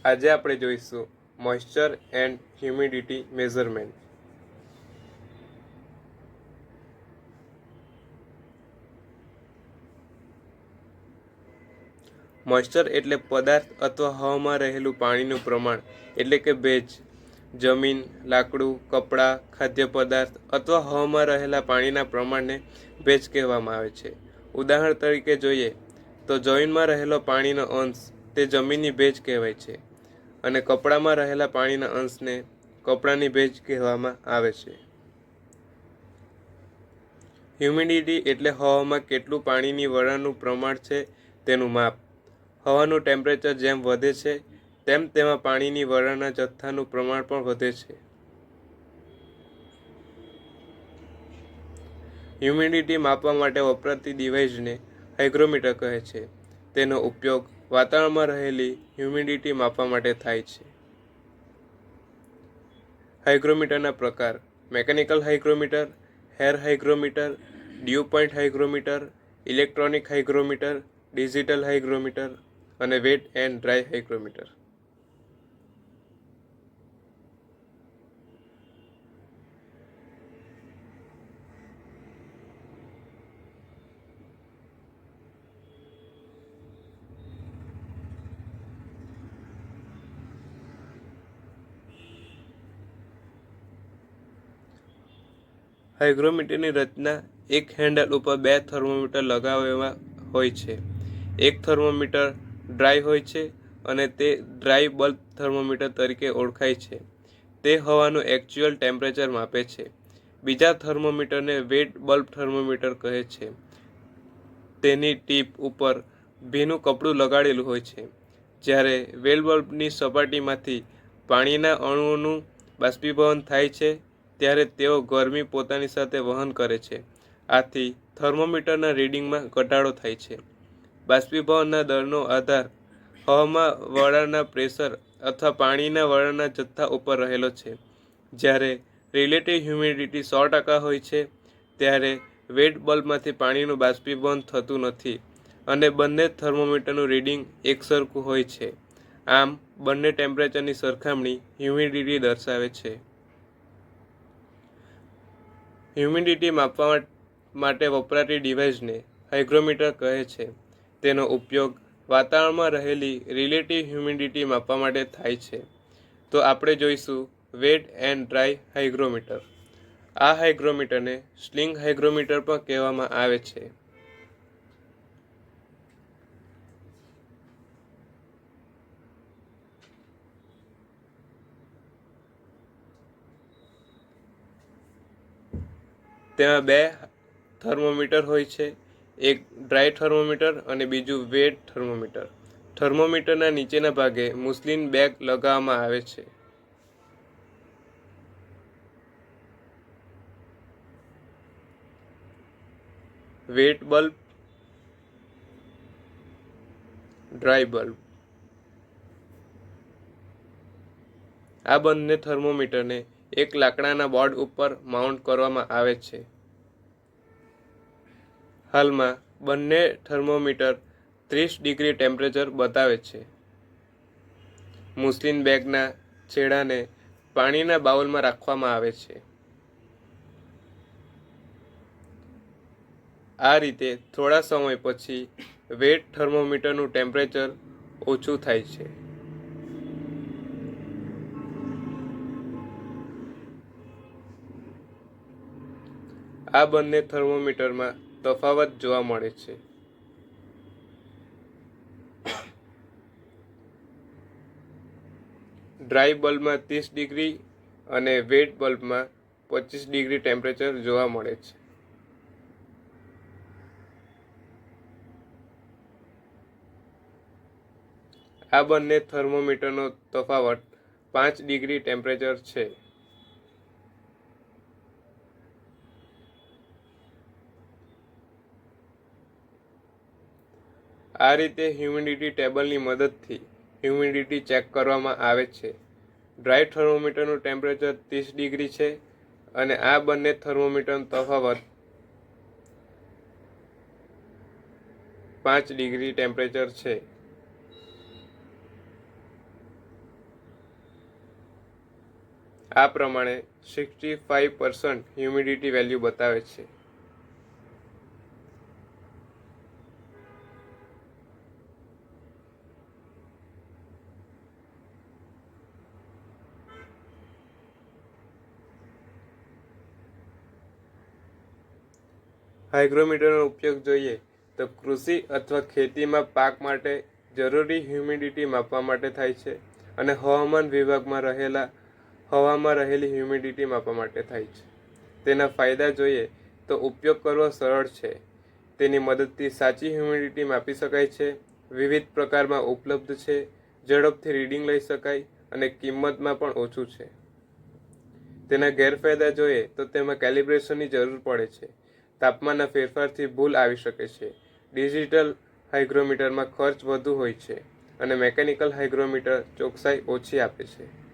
આજે આપણે જોઈશું moisture and humidity measurement. Moisture એટલે પદાર્થ અથવા હવામાં રહેલું પાણીનું પ્રમાણ, એટલે કે ભેજ. જમીન, લાકડું, કપડાં, ખાદ્ય પદાર્થ અથવા હવામાં રહેલા પાણીના પ્રમાણને ભેજ કહેવામાં આવે છે. ઉદાહરણ તરીકે જોઈએ તો જમીનમાં રહેલો પાણીનો અંશ તે જમીનની ભેજ કહેવાય છે અને કપડામાં રહેલા પાણીના અંશને કપડાની ભેજ કહેવામાં આવે છે. હ્યુમિડિટી એટલે હવામાં કેટલું પાણીની વરાળનું પ્રમાણ છે તેનું માપ. હવાનું ટેમ્પરેચર જેમ વધે છે તેમ તેમાં પાણીની વરાળના જથ્થાનું પ્રમાણ પણ વધે છે. હ્યુમિડિટી માપવા માટે વપરાતી ડિવાઇસને હાઇગ્રોમીટર કહે છે. તેનો ઉપયોગ વાતાવરણમાં રહેલી હ્યુમિડિટી માપવા માટે થાય છે. હાઇગ્રોમીટરના પ્રકાર: mechanical hygrometer, hair hygrometer, dew point hygrometer, electronic hygrometer, digital hygrometer અને વેટ એન્ડ ડ્રાય હાઇગ્રોમીટર. હાઇગ્રોમીટરની રચના: એક હેન્ડલ ઉપર બે થર્મોમીટર લગાવેલા હોય છે. એક થર્મોમીટર ડ્રાય હોય છે અને તે ડ્રાય બલ્બ થર્મોમીટર તરીકે ઓળખાય છે. તે હવાનું એક્ચ્યુઅલ ટેમ્પરેચર માપે છે. બીજા થર્મોમીટરને વેટ બલ્બ થર્મોમીટર કહે છે. તેની ટીપ ઉપર ભીનું કપડું લગાડેલું હોય છે. જ્યારે વેટ બલ્બની સપાટીમાંથી પાણીના અણુઓનું બાષ્પીભવન થાય છે ત્યારે તેઓ ગરમી પોતાની સાથે વહન કરે છે. આથી થર્મોમીટરના રીડિંગમાં ઘટાડો થાય છે. બાષ્પીભવનના દરનો આધાર હવામાં વરાળના પ્રેશર અથવા પાણીના વરાળના જથ્થા ઉપર રહેલો છે. જ્યારે રિલેટિવ હ્યુમિડિટી 100% હોય છે ત્યારે વેટ બલ્બમાંથી પાણીનું બાષ્પીભવન થતું નથી અને બંને થર્મોમીટરનું રીડિંગ એકસરખું હોય છે. આમ બંને ટેમ્પરેચરની સરખામણી હ્યુમિડિટી દર્શાવે છે. હ્યુમિડિટી માપવા માટે વપરાતી ડિવાઇસને હાઇગ્રોમીટર કહે છે. તેનો ઉપયોગ વાતાવરણમાં રહેલી રિલેટિવ હ્યુમિડિટી માપવા માટે થાય છે. તો આપણે જોઈશું વેટ એન્ડ ડ્રાય હાઇગ્રોમીટર. આ હાઇગ્રોમીટરને સ્લિંગ હાઇગ્રોમીટર પણ કહેવામાં આવે છે. તેમાં બે થર્મોમીટર હોય છે, એક ડ્રાય થર્મોમીટર અને બીજું વેટ થર્મોમીટર. થર્મોમીટરના નીચેના ભાગે મુસ્લિન બેગ લગાવવામાં આવે છે. Wet bulb, dry bulb. આ બંને થર્મોમીટરને એક લાકડાના બોર્ડ ઉપર માઉન્ટ કરવામાં આવે છે. હાલમાં બંને થર્મોમીટર 30 ડિગ્રી ટેમ્પરેચર બતાવે છે. મુસ્લિન બેગના છેડાને પાણીના બાઉલમાં રાખવામાં આવે છે. આ રીતે થોડા સમય પછી વેટ થર્મોમીટરનું ટેમ્પરેચર ઓછું થાય છે. આ બંને થર્મોમીટરમાં તફાવત જોવા મળે છે. ડ્રાય બલ્બમાં 30 ડિગ્રી અને વેટ બલ્બમાં 25 ડિગ્રી ટેમ્પરેચર જોવા મળે છે. આ બંને થર્મોમીટરનો તફાવત 5 ડિગ્રી ટેમ્પરેચર છે. આ રીતે હ્યુમિડિટી ટેબલની મદદથી હ્યુમિડિટી ચેક કરવામાં આવે છે. ડ્રાય થર્મોમીટરનું ટેમ્પરેચર 30 ડિગ્રી છે અને આ બંને થર્મોમીટરનો તફાવત 5 ડિગ્રી ટેમ્પરેચર છે. આ પ્રમાણે 65% હ્યુમિડિટી વેલ્યુ બતાવે છે. હાઇગ્રોમીટરનો ઉપયોગ જોઈએ તો કૃષિ અથવા ખેતીમાં પાક માટે જરૂરી હ્યુમિડિટી માપવા માટે થાય છે અને હવામાન વિભાગમાં હવામાં રહેલી હ્યુમિડિટી માપવા માટે થાય છે. તેના ફાયદા જોઈએ તો ઉપયોગ કરવો સરળ છે. તેની મદદથી સાચી હ્યુમિડિટી માપી શકાય છે, વિવિધ પ્રકારમાં ઉપલબ્ધ છે, ઝડપથી રીડિંગ લઈ શકાય અને કિંમતમાં પણ ઓછું છે. તેના ગેરફાયદા જોઈએ તો તેમાં કેલિબ્રેશનની જરૂર પડે છે. તાપમાનના ફેરફારથી ભૂલ આવી શકે છે. ડિજિટલ હાઇગ્રોમીટરમાં ખર્ચ વધુ હોય છે અને મેકેનિકલ હાઇગ્રોમીટર ચોકસાઈ ઓછી આપે છે.